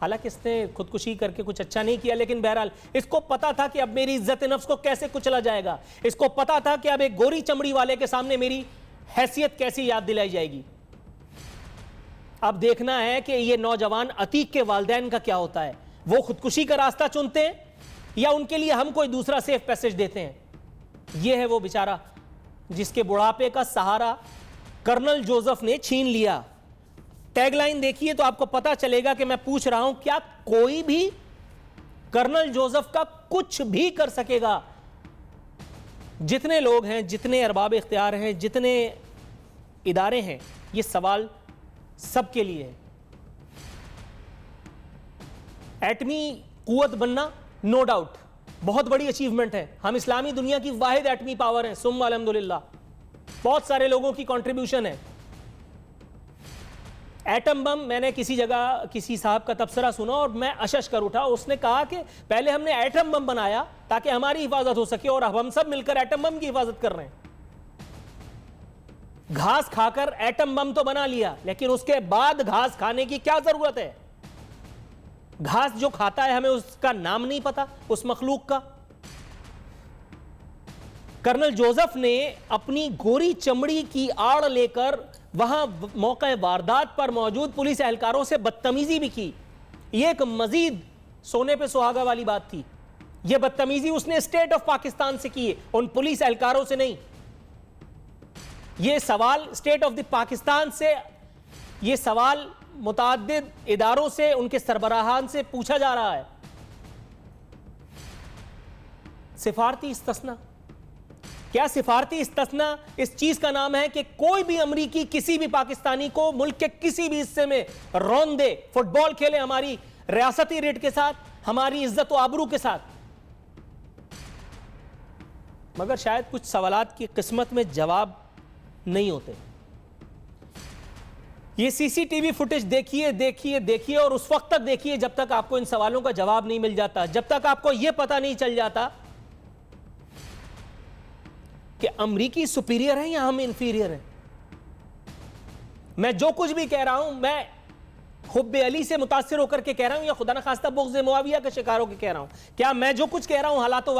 حالانکہ اس نے خودکشی کر کے کچھ اچھا نہیں کیا، لیکن بہرحال اس کو پتا تھا کہ اب میری عزت نفس کو کیسے کچلا جائے گا، اس کو پتا تھا کہ اب ایک گوری چمڑی والے کے سامنے میری حیثیت کیسی یاد دلائی جائے گی۔ اب دیکھنا ہے کہ یہ نوجوان عتیق کے والدین کا کیا ہوتا ہے، وہ خودکشی کا راستہ چنتے ہیں یا ان کے لیے ہم کوئی دوسرا سیف پیسج دیتے ہیں۔ یہ ہے وہ بیچارہ جس کے بڑھاپے کا سہارا کرنل جوزف نے چھین لیا۔ ٹیگ لائن دیکھیے تو آپ کو پتا چلے گا کہ میں پوچھ رہا ہوں کیا کوئی بھی کرنل جوزف کا کچھ بھی کر سکے گا؟ جتنے لوگ ہیں، جتنے ارباب اختیار ہیں، جتنے ادارے ہیں، یہ سوال سب کے لیے ہے۔ ایٹمی قوت بننا نو ڈاؤٹ بہت بڑی اچیومنٹ ہے، ہم اسلامی دنیا کی واحد ایٹمی پاور ہیں، ثم الحمدللہ، بہت سارے لوگوں کی کنٹریبیوشن ہے۔ ایٹم بم، میں نے کسی جگہ کسی صاحب کا تبصرہ سنا اور میں اشش کر اٹھا، اس نے کہا کہ پہلے ہم نے ایٹم بم بنایا تاکہ ہماری حفاظت ہو سکے اور اب ہم سب مل کر ایٹم بم کی حفاظت کر رہے ہیں۔ گھاس کھا کر ایٹم بم تو بنا لیا، لیکن اس کے بعد گھاس کھانے کی کیا ضرورت ہے؟ گھاس جو کھاتا ہے ہمیں اس کا نام نہیں پتا، اس مخلوق کا۔ کرنل جوزف نے اپنی گوری چمڑی کی آڑ لے کر وہاں موقع واردات پر موجود پولیس اہلکاروں سے بدتمیزی بھی کی۔ یہ ایک مزید سونے پہ سہاگا والی بات تھی۔ یہ بدتمیزی اس نے اسٹیٹ آف پاکستان سے کی ہے، ان پولیس اہلکاروں سے نہیں۔ یہ سوال اسٹیٹ آف دی پاکستان سے، یہ سوال متعدد اداروں سے، ان کے سربراہان سے پوچھا جا رہا ہے۔ سفارتی استثناء، کیا سفارتی استثناء اس چیز کا نام ہے کہ کوئی بھی امریکی کسی بھی پاکستانی کو ملک کے کسی بھی حصے میں رون دے، فٹ بال کھیلے ہماری ریاستی ریٹ کے ساتھ، ہماری عزت و آبرو کے ساتھ؟ مگر شاید کچھ سوالات کی قسمت میں جواب نہیں ہوتے۔ یہ سی سی ٹی وی فوٹیج دیکھیے اور اس وقت تک دیکھیے جب تک آپ کو ان سوالوں کا جواب نہیں مل جاتا، جب تک آپ کو یہ پتہ نہیں چل جاتا کہ امریکی سپیریئر ہیں یا ہم انفیریئر ہیں۔ میں جو کچھ بھی کہہ رہا ہوں، میں حب علی سے متاثر ہو کر کے کہہ رہا ہوں یا خدا نخواستہ بغض معاویہ کا شکار ہو کے کہہ رہا ہوں؟ کیا میں جو کچھ کہہ رہا ہوں حالات و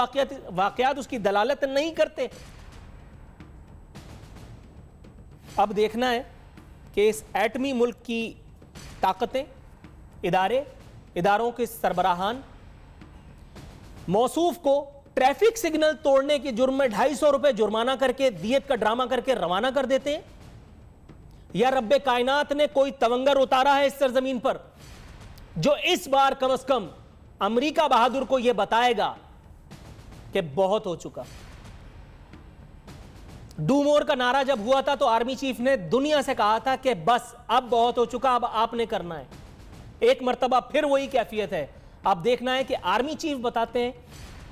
واقعات اس کی دلالت نہیں کرتے؟ اب دیکھنا ہے کہ اس ایٹمی ملک کی طاقتیں، اداروں کے سربراہان موصوف کو ٹریفک سگنل توڑنے کے جرم میں 250 روپے جرمانہ کر کے دیت کا ڈرامہ کر کے روانہ کر دیتے ہیں، یا رب کائنات نے کوئی تونگر اتارا ہے اس سرزمین پر جو اس بار کم از کم امریکہ بہادر کو یہ بتائے گا کہ بہت ہو چکا۔ ڈو مور کا نعرہ جب ہوا تھا تو آرمی چیف نے دنیا سے کہا تھا کہ بس اب بہت ہو چکا، اب آپ نے کرنا ہے۔ ایک مرتبہ پھر وہی کیفیت ہے۔ اب دیکھنا ہے کہ آرمی چیف بتاتے ہیں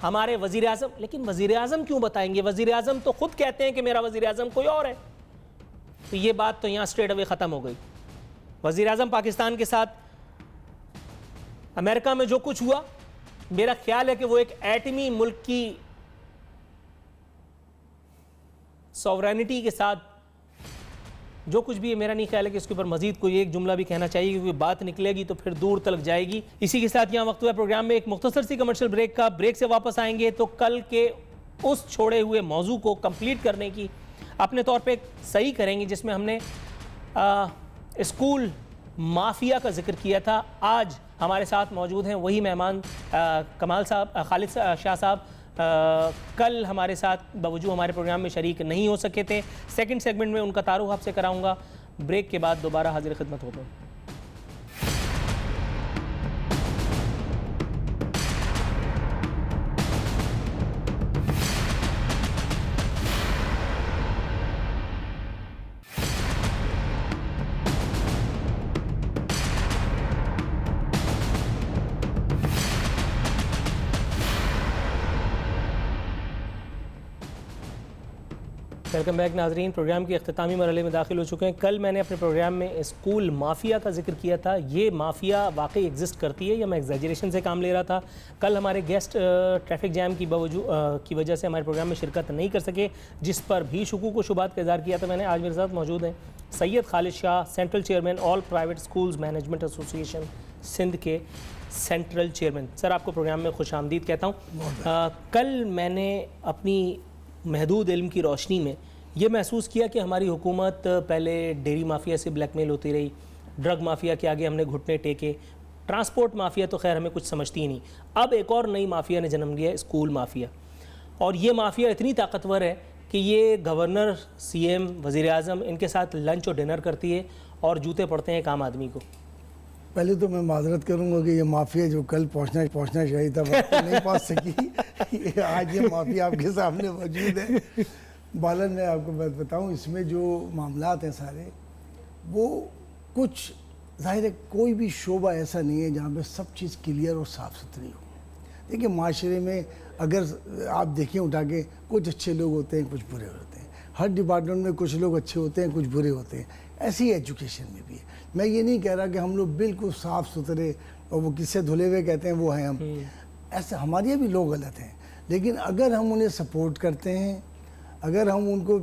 ہمارے وزیر اعظم، لیکن وزیر اعظم کیوں بتائیں گے؟ وزیر اعظم تو خود کہتے ہیں کہ میرا وزیر اعظم کوئی اور ہے۔ تو یہ بات تو یہاں اسٹریٹ اوے ختم ہو گئی۔ وزیر اعظم پاکستان کے ساتھ امریکہ میں جو کچھ ہوا، میرا خیال ہے کہ وہ ایک ایٹمی ملک کی سوورینٹی کے ساتھ جو کچھ بھی ہے، میرا نہیں خیال ہے کہ اس کے اوپر مزید کوئی ایک جملہ بھی کہنا چاہیے، کیونکہ بات نکلے گی تو پھر دور تلک جائے گی۔ اسی کے ساتھ یہاں وقت ہوا پروگرام میں ایک مختصر سی کمرشل بریک کا۔ بریک سے واپس آئیں گے تو کل کے اس چھوڑے ہوئے موضوع کو کمپلیٹ کرنے کی اپنے طور پہ صحیح کریں گے، جس میں ہم نے اسکول مافیا کا ذکر کیا تھا۔ آج ہمارے ساتھ موجود ہیں وہی مہمان کمال صاحب، خالد شاہ صاحب، کل ہمارے ساتھ بوجود ہمارے پروگرام میں شریک نہیں ہو سکے تھے۔ سیکنڈ سیگمنٹ میں ان کا تعارف آپ سے کراؤں گا۔ بریک کے بعد دوبارہ حاضر خدمت ہوتے ہیں۔ ویلکم بیک ناظرین، پروگرام کے اختتامی مرحلے میں داخل ہو چکے ہیں۔ کل میں نے اپنے پروگرام میں اسکول مافیا کا ذکر کیا تھا۔ یہ مافیا واقعی ایگزسٹ کرتی ہے یا میں ایگزیجریشن سے کام لے رہا تھا؟ کل ہمارے گیسٹ ٹریفک جیم کی وجہ سے ہمارے پروگرام میں شرکت نہیں کر سکے، جس پر بھی شکوک و شبہات کا اظہار کیا تھا میں نے۔ آج میرے ساتھ موجود ہیں سید خالد شاہ، سینٹرل چیئرمین آل پرائیویٹ اسکولز مینجمنٹ ایسوسی ایشن سندھ کے سینٹرل چیئرمین. سر آپ کو پروگرام میں خوش آمدید کہتا ہوں. کل میں نے اپنی محدود علم کی روشنی میں یہ محسوس کیا کہ ہماری حکومت پہلے ڈیری مافیا سے بلیک میل ہوتی رہی, ڈرگ مافیا کے آگے ہم نے گھٹنے ٹیکے, ٹرانسپورٹ مافیا تو خیر ہمیں کچھ سمجھتی ہی نہیں. اب ایک اور نئی مافیا نے جنم لیا ہے, اسکول مافیا. اور یہ مافیا اتنی طاقتور ہے کہ یہ گورنر, سی ایم, وزیر اعظم ان کے ساتھ لنچ اور ڈنر کرتی ہے اور جوتے پڑتے ہیں ایک عام آدمی کو. پہلے تو میں معذرت کروں گا کہ یہ مافیا جو کل پہنچنا چاہیے تھا وقت پہ نہیں پہنچ سکی. آج یہ مافیا آپ کے سامنے موجود ہے. بالن میں آپ کو بات بتاؤں, اس میں جو معاملات ہیں سارے وہ کچھ ظاہر ہے کوئی بھی شعبہ ایسا نہیں ہے جہاں پہ سب چیز کلیئر اور صاف ستھری ہو. دیکھیں معاشرے میں اگر آپ دیکھیں اٹھا کے کچھ اچھے لوگ ہوتے ہیں, کچھ برے ہوتے ہیں. ہر ڈپارٹمنٹ میں کچھ لوگ اچھے ہوتے ہیں, کچھ برے ہوتے ہیں. ایسی ایجوکیشن میں بھی ہے. میں یہ نہیں کہہ رہا کہ ہم لوگ بالکل صاف ستھرے اور وہ کس سے دھلے ہوئے کہتے ہیں وہ ہیں ہم, ایسا ہمارے بھی لوگ غلط ہیں. لیکن اگر ہم انہیں سپورٹ کرتے ہیں, اگر ہم ان کو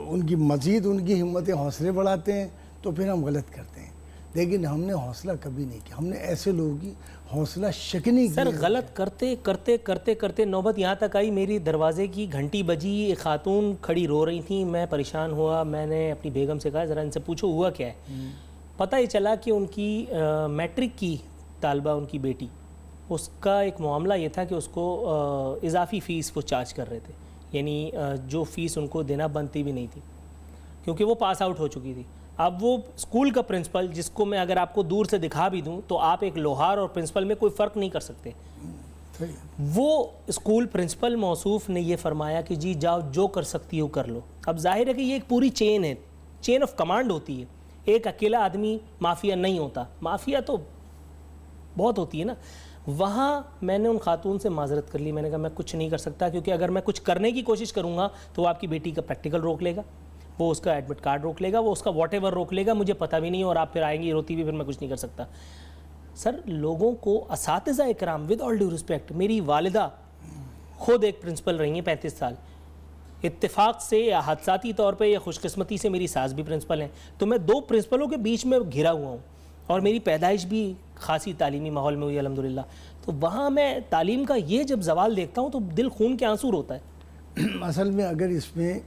ان کی مزید ان کی ہمت حوصلے بڑھاتے ہیں تو پھر ہم غلط کرتے ہیں. لیکن ہم نے حوصلہ کبھی نہیں کیا. ہم نے ایسے لوگوں کی حوصلہ شکنی کی. سر غلط کرتے کرتے کرتے کرتے نوبت یہاں تک آئی, میری دروازے کی گھنٹی بجی, ایک خاتون کھڑی رو رہی تھیں, میں پریشان ہوا. میں نے اپنی بیگم سے کہا ذرا ان سے پوچھو ہوا کیا ہے. پتہ یہ چلا کہ ان کی میٹرک کی طالبہ, ان کی بیٹی, اس کا ایک معاملہ یہ تھا کہ اس کو اضافی فیس وہ چارج کر رہے تھے. یعنی جو فیس ان کو دینا بنتی بھی نہیں تھی کیونکہ وہ پاس آؤٹ ہو چکی تھی. اب وہ اسکول کا پرنسپل, جس کو میں اگر آپ کو دور سے دکھا بھی دوں تو آپ ایک لوہار اور پرنسپل میں کوئی فرق نہیں کر سکتے, وہ اسکول پرنسپل موصوف نے یہ فرمایا کہ جی جاؤ جو کر سکتی ہو کر لو. اب ظاہر ہے کہ یہ ایک پوری چین ہے, چین آف کمانڈ ہوتی ہے. ایک اکیلا آدمی مافیا نہیں ہوتا, مافیا تو بہت ہوتی ہے نا. وہاں میں نے ان خاتون سے معذرت کر لی. میں نے کہا میں کچھ نہیں کر سکتا کیونکہ اگر میں کچھ کرنے کی کوشش کروں گا تو وہ آپ کی بیٹی کا پریکٹیکل روک لے گا, وہ اس کا ایڈمٹ کارڈ روک لے گا, وہ اس کا واٹ ایور روک لے گا, مجھے پتہ بھی نہیں, اور آپ پھر آئیں گی روتی ہوئی, پھر میں کچھ نہیں کر سکتا. سر لوگوں کو, اساتذہ اکرام, ود آل ڈیو رسپیکٹ, میری والدہ خود ایک پرنسپل رہی ہیں 35 سال. اتفاق سے یا حادثاتی طور پہ یا خوش قسمتی سے میری ساس بھی پرنسپل ہیں. تو میں 2 پرنسپلوں کے بیچ میں گھرا ہوا ہوں اور میری پیدائش بھی خاصی تعلیمی ماحول میں ہوئی الحمدللہ. تو وہاں میں تعلیم کا یہ جب زوال دیکھتا ہوں تو دل خون کے آنسو ہوتا ہے. اصل میں اگر اس میں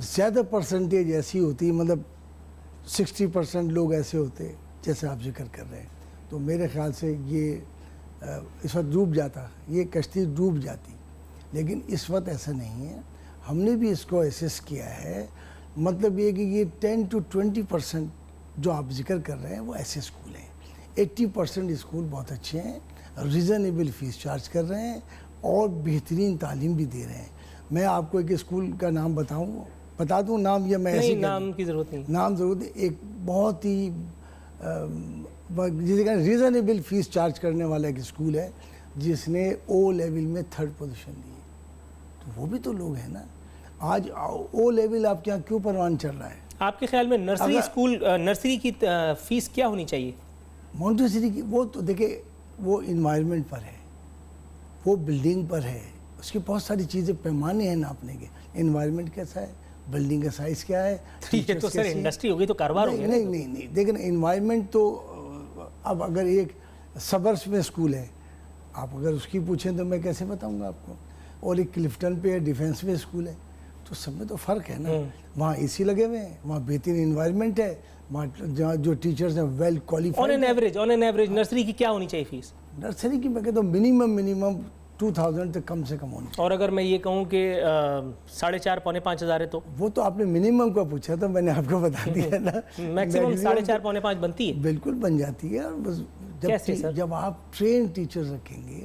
زیادہ پرسنٹیج ایسی ہوتی, مطلب 60% لوگ ایسے ہوتے جیسے آپ ذکر کر رہے ہیں, تو میرے خیال سے یہ اس وقت ڈوب جاتا, یہ کشتی ڈوب جاتی. لیکن اس وقت ایسا نہیں ہے. ہم نے بھی اس کو ایسیس کیا ہے. مطلب یہ کہ یہ 10 to 20% جو آپ ذکر کر رہے ہیں وہ ایسے اسکول ہیں. 80% اسکول بہت اچھے ہیں, ریزنیبل فیس چارج کر رہے ہیں اور بہترین تعلیم بھی دے رہے ہیں. میں آپ کو ایک اسکول کا نام بتا دوں نام, یا میں ایسے نام کی ضرورت نہیں, نام ضرورت ہے. ایک بہت ہی جسے کہیں ریزنیبل فیس چارج کرنے والا ایک اسکول ہے جس نے او لیول میں 3rd پوزیشن لی ہے. تو وہ بھی تو لوگ ہیں نا. آج او لیول آپ کے یہاں کیوں پروان چل رہا ہے؟ آپ کے خیال میں نرسری اسکول, نرسری کی فیس کیا ہونی چاہیے؟ مونٹیسری کی وہ تو دیکھیں وہ انوائرمنٹ پر ہے, وہ بلڈنگ پر ہے, اس کی بہت ساری چیزیں پیمانے ہیں ناپنے کے. انوائرمنٹ کیسا ہے, بلڈنگ کا سائز کیا ہے. یہ تو سر انڈسٹری ہوگی تو کاروبار ہوگا. نہیں دیکھیں انوائرمنٹ تو اب اگر ایک سبرس میں اسکول ہے, آپ اگر اس کی پوچھیں تو میں کیسے بتاؤں گا آپ کو, اور ایک کلفٹن پہ ڈیفینس میں اسکول ہے, تو سب میں تو فرق ہے نا. وہاں اے سی لگے ہوئے ہیں, وہاں بہترین انوائرمنٹ ہے, وہاں جو ٹیچرز ہیں well qualified. On an average nursery کی کیا ہونی چاہیے فیس؟ نرسری کی میں کہتا ہوں منیمم 2000 تک کم سے کم ہونی چاہیے. اور اگر میں یہ کہوں کہ 4,500 پونے 5,000 ہے تو وہ تو آپ نے منیمم کا پوچھا تو میں نے آپ کو بتا دیا نا. میکسیمم 4,500 پونے 5 بنتی ہے. بالکل بن جاتی ہے. جب آپ ٹرین ٹیچر رکھیں گے,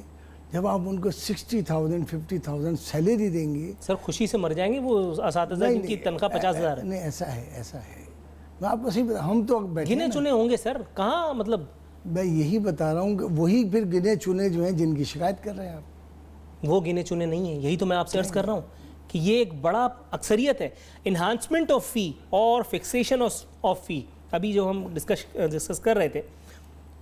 جب آپ ان کو 60,000 50,000 سیلری دیں گے. سر خوشی سے مر جائیں گے وہ اساتذہ جن کی تنخواہ 50,000 ہے. نہیں ایسا ہے. میں آپ کو صحیح بتا, ہم تو گنے چنے ہوں گے سر, کہاں مطلب. میں یہی بتا رہا ہوں کہ وہی پھر گنے چنے جو ہیں جن کی شکایت کر رہے ہیں آپ, وہ گنے چنے نہیں ہیں. یہی تو میں آپ سے عرض کر رہا ہوں کہ یہ ایک بڑا اکثریت ہے. انہانسمنٹ آف فی اور فکسیشن آف فی, ابھی جو ہم ڈسکس کر رہے تھے,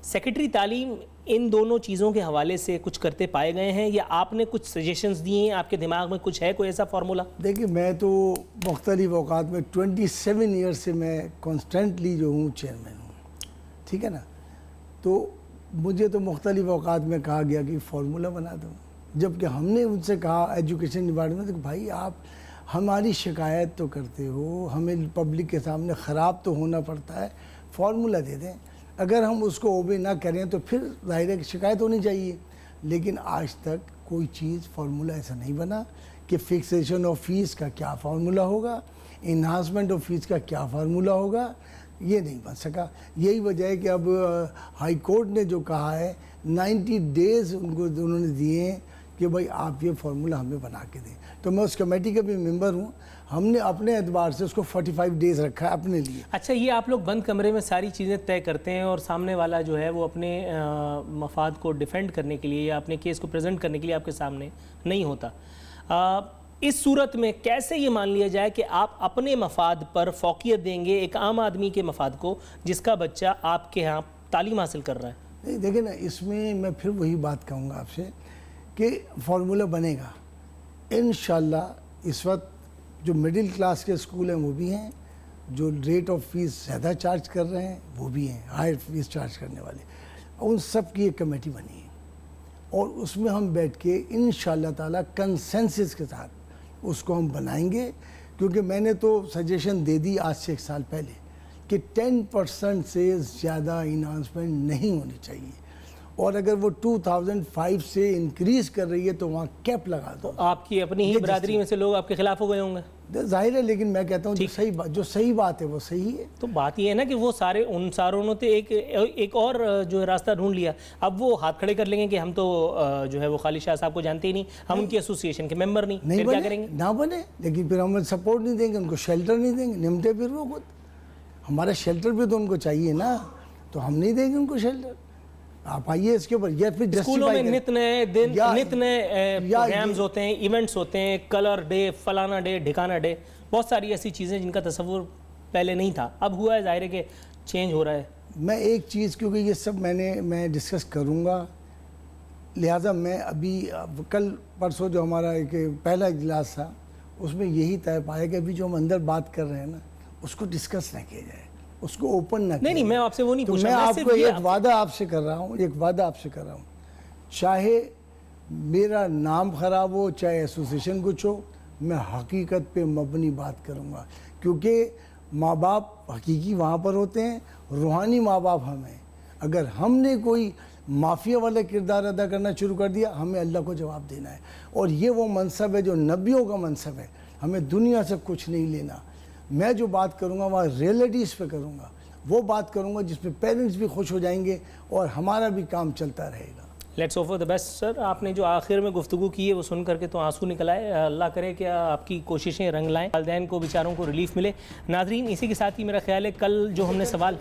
سیکرٹری تعلیم ان دونوں چیزوں کے حوالے سے کچھ کرتے پائے گئے ہیں یا آپ نے کچھ سجیشنز دیے ہیں؟ آپ کے دماغ میں کچھ ہے کوئی ایسا فارمولا؟ دیکھیں میں تو مختلف اوقات میں 27 ایئر سے میں کانسٹنٹلی جو ہوں چیئرمین ہوں, ٹھیک ہے نا. تو مجھے تو مختلف اوقات میں کہا گیا کہ فارمولہ بنا دو، جبکہ ہم نے ان سے کہا ایجوکیشن ڈپارٹمنٹ کہ بھائی آپ ہماری شکایت تو کرتے ہو، ہمیں پبلک کے سامنے خراب تو ہونا پڑتا ہے، فارمولہ دے دیں، اگر ہم اس کو اوبے نہ کریں تو پھر ظاہر ہے کہ شکایت ہونی چاہیے. لیکن آج تک کوئی چیز فارمولہ ایسا نہیں بنا کہ فکسیشن آف فیس کا کیا فارمولہ ہوگا، انہانسمنٹ آف فیس کا کیا فارمولہ ہوگا، یہ نہیں بن سکا. یہی وجہ ہے کہ اب ہائی کورٹ نے جو کہا ہے 90 ڈیز ان کو انہوں نے دیے ہیں کہ بھائی آپ یہ فارمولہ ہمیں بنا کے دیں. تو میں اس کمیٹی کا بھی ممبر ہوں، ہم نے اپنے اعتبار سے اس کو 45 ڈیز رکھا ہے اپنے لیے. اچھا، یہ آپ لوگ بند کمرے میں ساری چیزیں طے کرتے ہیں اور سامنے والا جو ہے وہ اپنے مفاد کو ڈیفینڈ کرنے کے لیے یا اپنے کیس کو پریزنٹ کرنے کے لیے آپ کے سامنے نہیں ہوتا. اس صورت میں کیسے یہ مان لیا جائے کہ آپ اپنے مفاد پر فوقیت دیں گے ایک عام آدمی کے مفاد کو جس کا بچہ آپ کے ہاں تعلیم حاصل کر رہا ہے؟ نہیں دیکھیں نا، اس میں پھر وہی بات کہوں گا آپ سے کہ فارمولہ بنے گا انشاءاللہ. اس وقت جو مڈل کلاس کے اسکول ہیں وہ بھی ہیں، جو ریٹ آف فیس زیادہ چارج کر رہے ہیں وہ بھی ہیں، ہائر فیس چارج کرنے والے، ان سب کی ایک کمیٹی بنی ہے اور اس میں ہم بیٹھ کے انشاءاللہ تعالیٰ کنسنسس کے ساتھ اس کو ہم بنائیں گے. کیونکہ میں نے تو سجیشن دے دی آج سے 1 سال پہلے کہ 10% سے زیادہ انہانسمنٹ نہیں ہونی چاہیے، اور اگر وہ 2005 سے انکریز کر رہی ہے تو وہاں کیپ لگا دو. آپ کی اپنی ہی برادری میں سے لوگ آپ کے خلاف ہو گئے ہوں گے، ظاہر ہے، لیکن میں کہتا ہوں جو صحیح بات ہے وہ صحیح ہے. تو بات یہ ہے نا کہ وہ سارے ان ساروں نے ایک اور جو راستہ ڈھونڈ لیا. اب وہ ہاتھ کھڑے کر لیں گے کہ ہم تو جو ہے وہ خالد شاہ صاحب کو جانتے ہی نہیں، ہم ان کی ایسوسیشن کے ممبر نہیں، پھر کیا کریں گے؟ نہ بنے، لیکن پھر ہم سپورٹ نہیں دیں گے، ان کو شیلٹر نہیں دیں گے، نمٹے پھر وہ خود. ہمارا شیلٹر بھی تو ان کو چاہیے نا، تو ہم نہیں دیں گے ان کو شیلٹر. آپ آئیے اس کے اوپر، یا پھر اسکولوں میں نت نئے پروگرامز ہوتے ہیں، ایونٹس ہوتے ہیں، کلر ڈے، فلانا ڈے، ڈھکانا ڈے، بہت ساری ایسی چیزیں جن کا تصور پہلے نہیں تھا، اب ہوا ہے، ظاہر ہے کہ چینج ہو رہا ہے. میں ایک چیز، کیونکہ یہ سب میں ڈسکس کروں گا، لہٰذا میں ابھی کل پرسوں جو ہمارا ایک پہلا اجلاس تھا اس میں یہی طے پایا کہ ابھی جو ہم اندر بات کر رہے ہیں نا اس کو ڈسکس نہ کیا جائے، اس کو اوپن نہ کیا. نہیں، میں آپ سے وہ نہیں پوچھ رہا. میں آپ کو ایک وعدہ آپ سے کر رہا ہوں، چاہے میرا نام خراب ہو، چاہے ایسوسیشن کچھ ہو، میں حقیقت پہ مبنی بات کروں گا. کیونکہ ماں باپ حقیقی وہاں پر ہوتے ہیں، روحانی ماں باپ ہم ہیں. اگر ہم نے کوئی مافیا والا کردار ادا کرنا شروع کر دیا، ہمیں اللہ کو جواب دینا ہے. اور یہ وہ منصب ہے جو نبیوں کا منصب ہے، ہمیں دنیا سے کچھ نہیں لینا. میں جو بات کروں گا وہاں ریئلٹیز پہ کروں گا، وہ بات کروں گا جس پہ پیرنٹس بھی خوش ہو جائیں گے اور ہمارا بھی کام چلتا رہے گا. Let's hope for the best. Sir, آپ نے جو آخر میں گفتگو کی ہے وہ سن کر کے تو آنسو نکل آئے. اللہ کرے کہ آپ کی کوششیں رنگ لائیں، والدین کو بیچاروں کو ریلیف ملے. ناظرین، اسی کے ساتھ ہی میرا خیال ہے کل جو ہم نے سوال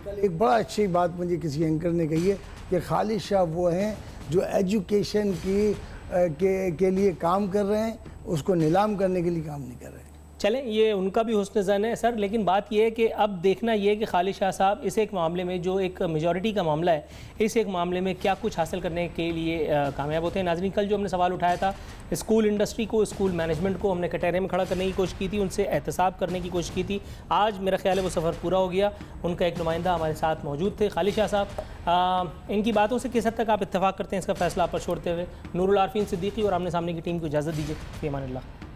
ایک بڑا اچھی بات مجھے کسی اینکر نے کہی ہے کہ خالد شاہ وہ ہیں جو ایجوکیشن کے لیے کام کر رہے ہیں، اس کو نیلام کرنے کے لیے کام نہیں کر رہے ہیں. چلیں، یہ ان کا بھی حسن ظن ہے سر، لیکن بات یہ ہے کہ اب دیکھنا یہ ہے کہ خالد شاہ صاحب اس ایک معاملے میں جو ایک میجورٹی کا معاملہ ہے، اس ایک معاملے میں کیا کچھ حاصل کرنے کے لیے کامیاب ہوتے ہیں. ناظرین، کل جو ہم نے سوال اٹھایا تھا اسکول انڈسٹری کو، اسکول مینجمنٹ کو ہم نے کٹہرے میں کھڑا کرنے کی کوشش کی تھی، ان سے احتساب کرنے کی کوشش کی تھی. آج میرا خیال ہے وہ سفر پورا ہو گیا. ان کا ایک نمائندہ ہمارے ساتھ موجود تھے، خالد شاہ صاحب. ان کی باتوں سے کس حد تک آپ اتفاق کرتے ہیں اس کا فیصلہ آپ پر چھوڑتے ہوئے نور العارفین صدیقی اور آمنے سامنے کی ٹیم کو اجازت دیجیے. فی امان اللہ.